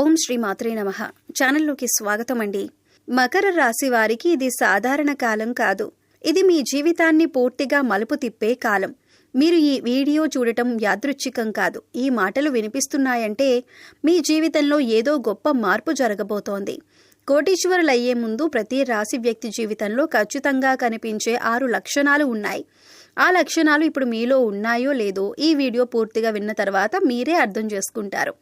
ఓం శ్రీ మాత్రే నమః. ఛానల్లోకి స్వాగతం అండి. మకర రాశి వారికి ఇది సాధారణ కాలం కాదు. ఇది మీ జీవితాన్ని పూర్తిగా మలుపు తిప్పే కాలం. మీరు ఈ వీడియో చూడటం యాదృచ్ఛికం కాదు. ఈ మాటలు వినిపిస్తున్నాయంటే మీ జీవితంలో ఏదో గొప్ప మార్పు జరగబోతోంది. కోటీశ్వరులయ్యే ముందు ప్రతి రాశి వ్యక్తి జీవితంలో ఖచ్చితంగా కనిపించే 6 లక్షణాలు ఉన్నాయి. ఆ లక్షణాలు ఇప్పుడు మీలో ఉన్నాయో లేదో ఈ వీడియో పూర్తిగా విన్న తర్వాత మీరే అర్థం చేసుకుంటారు.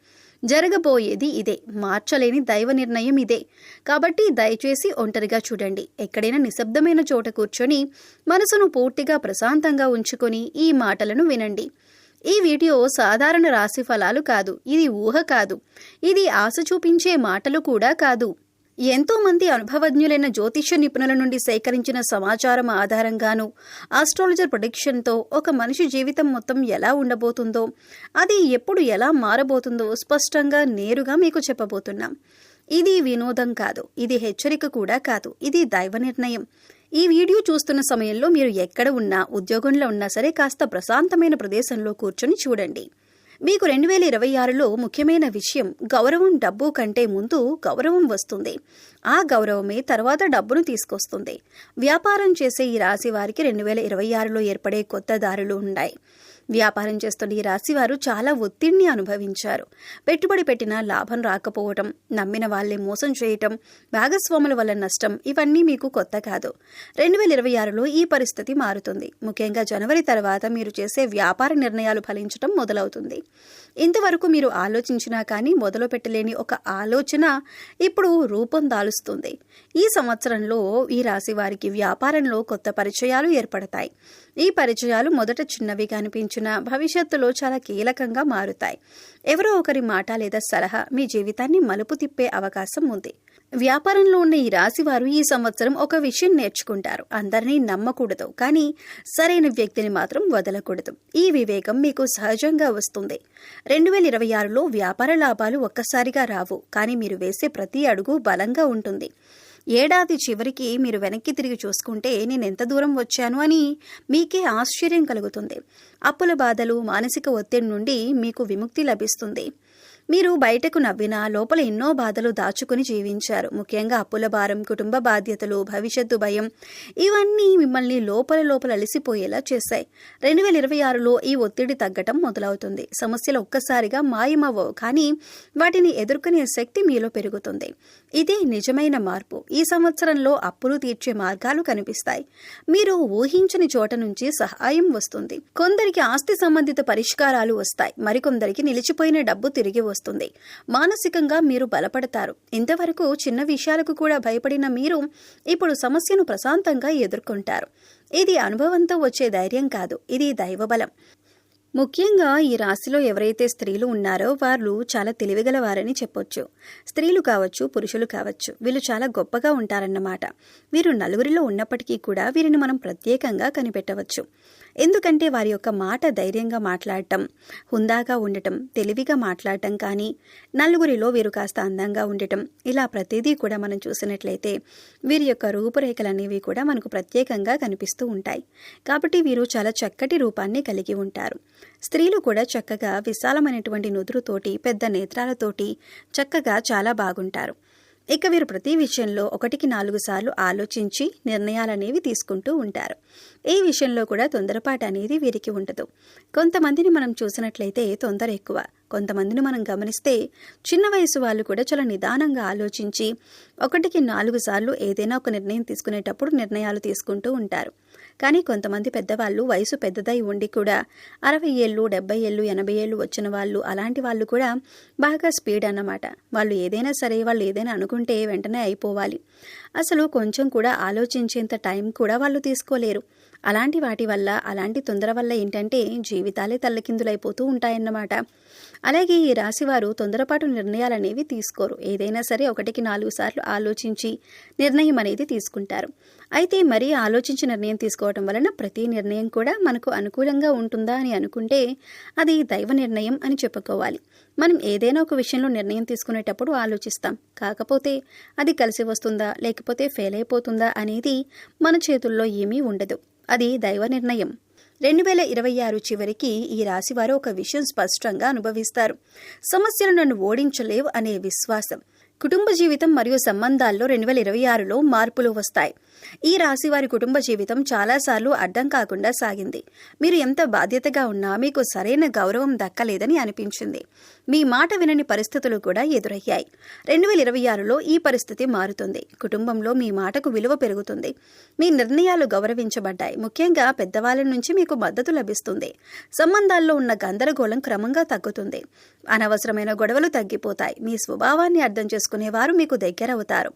జరగబోయేది ఇదే. మార్చలేని దైవ నిర్ణయం ఇదే. కాబట్టి దయచేసి ఒంటరిగా చూడండి. ఎక్కడైనా నిశ్శబ్దమైన చోట కూర్చొని మనసును పూర్తిగా ప్రశాంతంగా ఉంచుకొని ఈ మాటలను వినండి. ఈ వీడియో సాధారణ రాశి ఫలాలు కాదు. ఇది ఊహ కాదు. ఇది ఆశ చూపించే మాటలు కూడా కాదు. ఎంతో మంది అనుభవజ్ఞులైన జ్యోతిష్య నిపుణుల నుండి సేకరించిన సమాచారం ఆధారంగాను ఆస్ట్రాలజర్ ప్రొడిక్షన్తో ఒక మనిషి జీవితం మొత్తం ఎలా ఉండబోతుందో, అది ఎప్పుడు ఎలా మారబోతుందో స్పష్టంగా నేరుగా మీకు చెప్పబోతున్నాం. ఇది వినోదం కాదు. ఇది హెచ్చరిక కూడా కాదు. ఇది దైవ నిర్ణయం. ఈ వీడియో చూస్తున్న సమయంలో మీరు ఎక్కడ ఉన్నా, ఉద్యోగంలో ఉన్నా సరే కాస్త ప్రశాంతమైన ప్రదేశంలో కూర్చొని చూడండి. మీకు 2026లో ముఖ్యమైన విషయం గౌరవం. డబ్బు కంటే ముందు గౌరవం వస్తుంది. ఆ గౌరవమే తర్వాత డబ్బును తీసుకొస్తుంది. వ్యాపారం చేసే ఈ రాశి వారికి 2026లో ఏర్పడే కొత్త దారులు ఉన్నాయి. వ్యాపారం చేస్తున్న ఈ రాశివారు చాలా ఒత్తిడిని అనుభవించారు. పెట్టుబడి పెట్టినా లాభం రాకపోవటం, నమ్మిన వాళ్లే మోసం చేయటం, భాగస్వాముల వల్ల నష్టం, ఇవన్నీ మీకు కొత్త కాదు. 2026లో ఈ పరిస్థితి మారుతుంది. ముఖ్యంగా జనవరి తర్వాత మీరు చేసే వ్యాపార నిర్ణయాలు ఫలించటం మొదలవుతుంది. ఇంతవరకు మీరు ఆలోచించినా కానీ మొదలు పెట్టలేని ఒక ఆలోచన ఇప్పుడు రూపం దాలుస్తుంది. ఈ సంవత్సరంలో ఈ రాశి వారికి వ్యాపారంలో కొత్త పరిచయాలు ఏర్పడతాయి. ఈ పరిచయాలు మొదట చిన్నవి కనిపించినా భవిష్యత్తులో చాలా కీలకంగా మారుతాయి. ఎవరో ఒకరి మాట లేదా సలహా మీ జీవితాన్ని మలుపు తిప్పే అవకాశం ఉంది. వ్యాపారంలో ఉన్న ఈ రాశి వారు ఈ సంవత్సరం ఒక విషయం నేర్చుకుంటారు. అందరినీ నమ్మకూడదు, కానీ సరైన వ్యక్తిని మాత్రం వదలకూడదు. ఈ వివేకం మీకు సహజంగా వస్తుంది. 2026లో వ్యాపార లాభాలు ఒక్కసారిగా రావు, కానీ మీరు వేసే ప్రతి అడుగు బలంగా ఉంటుంది. ఏడాది చివరికి మీరు వెనక్కి తిరిగి చూసుకుంటే నేనెంత దూరం వచ్చాను అని మీకే ఆశ్చర్యం కలుగుతుంది. అప్పుల బాధలు, మానసిక ఒత్తిడి నుండి మీకు విముక్తి లభిస్తుంది. మీరు బయటకు నవ్వినా లోపల ఎన్నో బాధలు దాచుకుని జీవించారు. ముఖ్యంగా అప్పుల భారం, కుటుంబ బాధ్యతలు, భవిష్యత్తు భయం, ఇవన్నీ మిమ్మల్ని లోపల అలసిపోయేలా చేశాయి. 2026లో ఈ ఒత్తిడి తగ్గటం మొదలవుతుంది. సమస్యలు ఒక్కసారిగా మాయమవ్వవు, కానీ వాటిని ఎదుర్కొనే శక్తి మీలో పెరుగుతుంది. ఇదే నిజమైన మార్పు. ఈ సంవత్సరంలో అప్పులు తీర్చే మార్గాలు కనిపిస్తాయి. మీరు ఊహించని చోట నుంచి సహాయం వస్తుంది. కొందరికి ఆస్తి సంబంధిత పరిష్కారాలు వస్తాయి. మరికొందరికి నిలిచిపోయిన డబ్బు తిరిగి వస్తుంది. మానసికంగా మీరు బలపడతారు. ఇంతవరకు చిన్న విషయాలకు కూడా భయపడిన మీరు ఇప్పుడు సమస్యను ప్రశాంతంగా ఎదుర్కొంటారు. ఇది అనుభవంతో వచ్చే ధైర్యం కాదు, ఇది దైవబలం. ముఖ్యంగా ఈ రాశిలో ఎవరైతే స్త్రీలు ఉన్నారో వాళ్ళు చాలా తెలివిగల వారని చెప్పొచ్చు. స్త్రీలు కావచ్చు, పురుషులు కావచ్చు, వీళ్ళు చాలా గొప్పగా ఉంటారన్నమాట. వీరు నలుగురిలో ఉన్నప్పటికీ కూడా వీరిని మనం ప్రత్యేకంగా కనిపెట్టవచ్చు. ఎందుకంటే వారి యొక్క మాట ధైర్యంగా మాట్లాడటం, హుందాగా ఉండటం, తెలివిగా మాట్లాడటం, కానీ నలుగురిలో వీరు కాస్త అందంగా ఉండటం, ఇలా ప్రతిదీ కూడా మనం చూసినట్లయితే వీరి యొక్క రూపురేఖలనేవి కూడా మనకు ప్రత్యేకంగా కనిపిస్తూ ఉంటాయి. కాబట్టి వీరు చాలా చక్కటి రూపాన్ని కలిగి ఉంటారు. స్త్రీలు కూడా చక్కగా విశాలమైనటువంటి నుదురుతోటి, పెద్ద నేత్రాలతోటి చక్కగా చాలా బాగుంటారు. ఇక వీరు ప్రతి విషయంలో 1-4 సార్లు ఆలోచించి నిర్ణయాలనేవి తీసుకుంటూ ఉంటారు. ఈ విషయంలో కూడా తొందరపాటు అనేది వీరికి ఉండదు. కొంతమందిని మనం చూసినట్లయితే తొందర ఎక్కువ. కొంతమందిని మనం గమనిస్తే చిన్న వయసు వాళ్ళు కూడా చాలా నిదానంగా ఆలోచించి 1-4 సార్లు ఏదైనా ఒక నిర్ణయం తీసుకునేటప్పుడు నిర్ణయాలు తీసుకుంటూ ఉంటారు. కానీ కొంతమంది పెద్దవాళ్ళు వయసు పెద్దదై ఉండి కూడా 60 ఏళ్ళు, 70 ఏళ్ళు, 80 ఏళ్ళు వచ్చిన వాళ్ళు, అలాంటి వాళ్ళు కూడా బాగా స్పీడ్ అన్నమాట. వాళ్ళు ఏదైనా సరే, వాళ్ళు ఏదైనా అనుకుంటే వెంటనే అయిపోవాలి. అసలు కొంచెం కూడా ఆలోచించేంత టైం కూడా వాళ్ళు తీసుకోలేరు. అలాంటి వాటి వల్ల, అలాంటి తొందర వల్ల ఏంటంటే జీవితాలే తల్లకిందులైపోతూ ఉంటాయన్నమాట. అలాగే ఈ రాశివారు తొందరపాటు నిర్ణయాలనేవి తీసుకోరు. ఏదైనా సరే 1-4 సార్లు ఆలోచించి నిర్ణయం అనేది తీసుకుంటారు. అయితే మరీ ఆలోచించి నిర్ణయం తీసుకోవడం వలన ప్రతి నిర్ణయం కూడా మనకు అనుకూలంగా ఉంటుందా అని అనుకుంటే అది దైవ నిర్ణయం అని చెప్పుకోవాలి. మనం ఏదైనా ఒక విషయంలో నిర్ణయం తీసుకునేటప్పుడు ఆలోచిస్తాం. కాకపోతే అది కలిసి వస్తుందా లేకపోతే ఫెయిల్ అయిపోతుందా అనేది మన చేతుల్లో ఏమీ ఉండదు. అది దైవ నిర్ణయం. 2026 చివరికి ఈ రాశివారు ఒక విషయం స్పష్టంగా అనుభవిస్తారు. సమస్యలు నన్ను ఓడించలేవు అనే విశ్వాసం. కుటుంబ జీవితం మరియు సంబంధాల్లో 2026లో మార్పులు వస్తాయి. ఈ రాశి వారి కుటుంబ జీవితం చాలాసార్లు అడ్డం కాకుండా సాగింది. మీరు ఎంత బాధ్యతగా ఉన్నా మీకు సరైన గౌరవం దక్కలేదని అనిపించింది. మీ మాట వినని పరిస్థితులు కూడా ఎదురయ్యాయి. 2026లో ఈ పరిస్థితి మారుతుంది. కుటుంబంలో మీ మాటకు విలువ పెరుగుతుంది. మీ నిర్ణయాలు గౌరవించబడ్డాయి. ముఖ్యంగా పెద్దవాళ్ళ నుంచి మీకు మద్దతు లభిస్తుంది. సంబంధాల్లో ఉన్న గందరగోళం క్రమంగా తగ్గుతుంది. అనవసరమైన గొడవలు తగ్గిపోతాయి. మీ స్వభావాన్ని అర్థం చేసుకునేవారు మీకు దగ్గరవుతారు.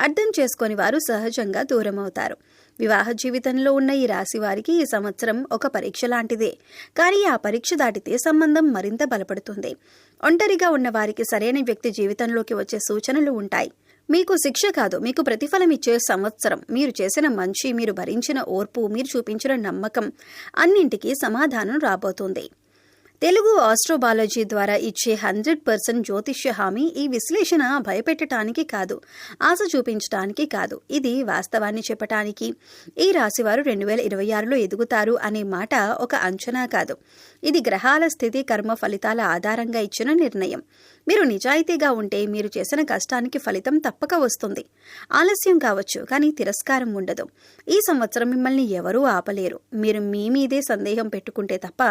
అర్థం చేసుకుని వారు సహజంగా దూరం అవుతారు. వివాహ జీవితంలో ఉన్న ఈ రాశి వారికి ఈ సంవత్సరం ఒక పరీక్ష లాంటిదే. కానీ ఆ పరీక్ష దాటితే సంబంధం మరింత బలపడుతుంది. ఒంటరిగా ఉన్న వారికి సరైన వ్యక్తి జీవితంలోకి వచ్చే సూచనలు ఉంటాయి. మీకు శిక్ష కాదు, మీకు ప్రతిఫలం ఇచ్చే సంవత్సరం. మీరు చేసిన మంచి, మీరు భరించిన ఓర్పు, మీరు చూపించిన నమ్మకం అన్నింటికీ సమాధానం రాబోతుంది. తెలుగు ఆస్ట్రోబాలజీ ద్వారా ఇచ్చే 100% జ్యోతిష్య హామీ ఈ విశ్లేషణ భయపెట్టడానికి కాదు, ఆశ చూపించడానికి కాదు. ఇది వాస్తవాన్ని చెప్పటానికి. ఈ రాశివారు 2026లో ఎదుగుతారు అనే మాట ఒక అంచనా కాదు. ఇది గ్రహాల స్థితి, కర్మ ఫలితాల ఆధారంగా ఇచ్చిన నిర్ణయం. మీరు నిజాయితీగా ఉంటే మీరు చేసిన కష్టానికి ఫలితం తప్పక వస్తుంది. ఆలస్యం కావచ్చు, కానీ తిరస్కారం ఉండదు. ఈ సంవత్సరం మిమ్మల్ని ఎవరూ ఆపలేరు. మీరు మీ మీదే సందేహం పెట్టుకుంటే తప్ప,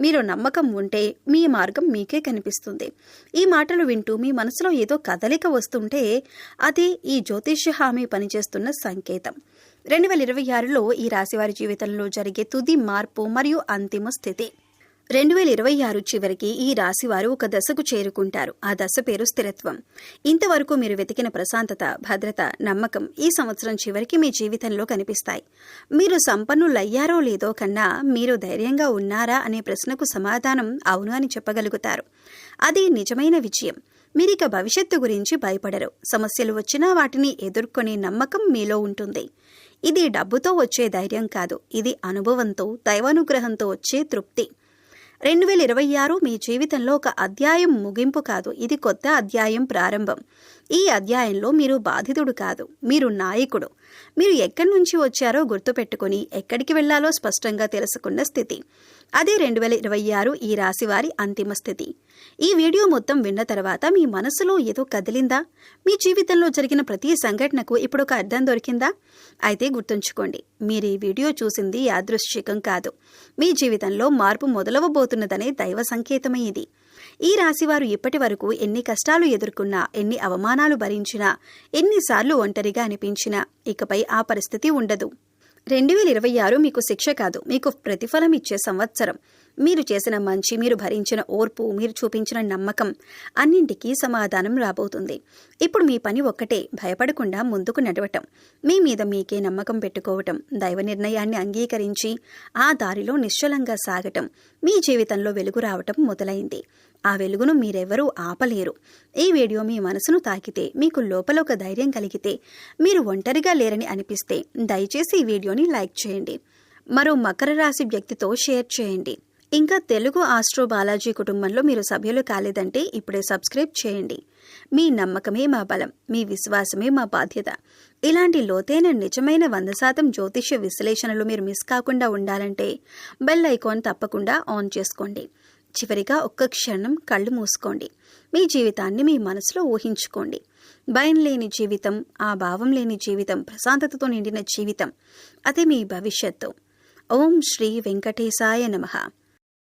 మీరు నమ్మకం ఉంటే మీ మార్గం మీకే కనిపిస్తుంది. ఈ మాటలు వింటూ మీ మనసులో ఏదో కదలిక వస్తుంటే అది ఈ జ్యోతిష్య హామీ పనిచేస్తున్న సంకేతం. 2026లో ఈ రాశివారి జీవితంలో జరిగే తుది మార్పు మరియు అంతిమ స్థితి. 2026 చివరికి ఈ రాశివారు ఒక దశకు చేరుకుంటారు. ఆ దశ పేరు స్థిరత్వం. ఇంతవరకు మీరు వెతికిన ప్రశాంతత, భద్రత, నమ్మకం ఈ సంవత్సరం చివరికి మీ జీవితంలో కనిపిస్తాయి. మీరు సంపన్నులయ్యారో లేదో కన్నా మీరు ధైర్యంగా ఉన్నారా అనే ప్రశ్నకు సమాధానం అవును అని చెప్పగలుగుతారు. అది నిజమైన విజయం. మీరిక భవిష్యత్తు గురించి భయపడరు. సమస్యలు వచ్చినా వాటిని ఎదుర్కొనే నమ్మకం మీలో ఉంటుంది. ఇది డబ్బుతో వచ్చే ధైర్యం కాదు, ఇది అనుభవంతో, దైవానుగ్రహంతో వచ్చే తృప్తి. 2026 మీ జీవితంలో ఒక అధ్యాయం ముగింపు కాదు, ఇది కొత్త అధ్యాయం ప్రారంభం. ఈ అధ్యాయంలో మీరు బాధితుడు కాదు, మీరు నాయకుడు. మీరు ఎక్కడి నుంచి వచ్చారో గుర్తుపెట్టుకుని ఎక్కడికి వెళ్లాలో స్పష్టంగా తెలుసుకున్న స్థితి. అదే 2026 ఈ రాశివారి అంతిమ స్థితి. ఈ వీడియో మొత్తం విన్న తర్వాత మీ మనసులో ఏదో కదిలిందా? మీ జీవితంలో జరిగిన ప్రతి సంఘటనకు ఇప్పుడు ఒక అర్థం దొరికిందా? అయితే గుర్తుంచుకోండి, మీరు ఈ వీడియో చూసింది యాదృశ్చికం కాదు. మీ జీవితంలో మార్పు మొదలవబోతున్నదనే దైవ సంకేతమే ఇది. ఈ రాశివారు ఇప్పటి వరకు ఎన్ని కష్టాలు ఎదుర్కొన్నా, ఎన్ని అవమానాలు భరించినా, ఎన్నిసార్లు ఒంటరిగా అనిపించినా ఇకపై ఆ పరిస్థితి ఉండదు. 2026 మీకు శిక్ష కాదు, మీకు ప్రతిఫలం ఇచ్చే సంవత్సరం. మీరు చేసిన మంచి, మీరు భరించిన ఓర్పు, మీరు చూపించిన నమ్మకం అన్నింటికీ సమాధానం రాబోతుంది. ఇప్పుడు మీ పని ఒక్కటే, భయపడకుండా ముందుకు నడవటం, మీ మీద మీకే నమ్మకం పెట్టుకోవటం, దైవ నిర్ణయాన్ని అంగీకరించి ఆ దారిలో నిశ్చలంగా సాగటం. మీ జీవితంలో వెలుగు రావటం మొదలైంది. ఆ వెలుగును మీరెవరూ ఆపలేరు. ఈ వీడియో మీ మనసును తాకితే, మీకు లోపల ఒక ధైర్యం కలిగితే, మీరు ఒంటరిగా లేరని అనిపిస్తే దయచేసి ఈ వీడియోని లైక్ చేయండి. మరో మకర రాశి వ్యక్తితో షేర్ చేయండి. ఇంకా తెలుగు ఆస్ట్రోబాలజీ కుటుంబంలో మీరు సభ్యులు కాలేదంటే ఇప్పుడే సబ్స్క్రైబ్ చేయండి. మీ నమ్మకమే మా బలం, మీ విశ్వాసమే మా బాధ్యత. ఇలాంటి లోతైన నిజమైన 100% జ్యోతిష్య విశ్లేషణలు మీరు మిస్ కాకుండా ఉండాలంటే బెల్ ఐకాన్ తప్పకుండా ఆన్ చేసుకోండి. చివరిగా ఒక్క క్షణం కళ్ళు మూసుకోండి. మీ జీవితాన్ని మీ మనసులో ఊహించుకోండి. భయం లేని జీవితం, ఆ భావం లేని జీవితం, ప్రశాంతతతో నిండిన జీవితం, అదే మీ భవిష్యత్తు. ఓం శ్రీ వెంకటేశాయ నమః.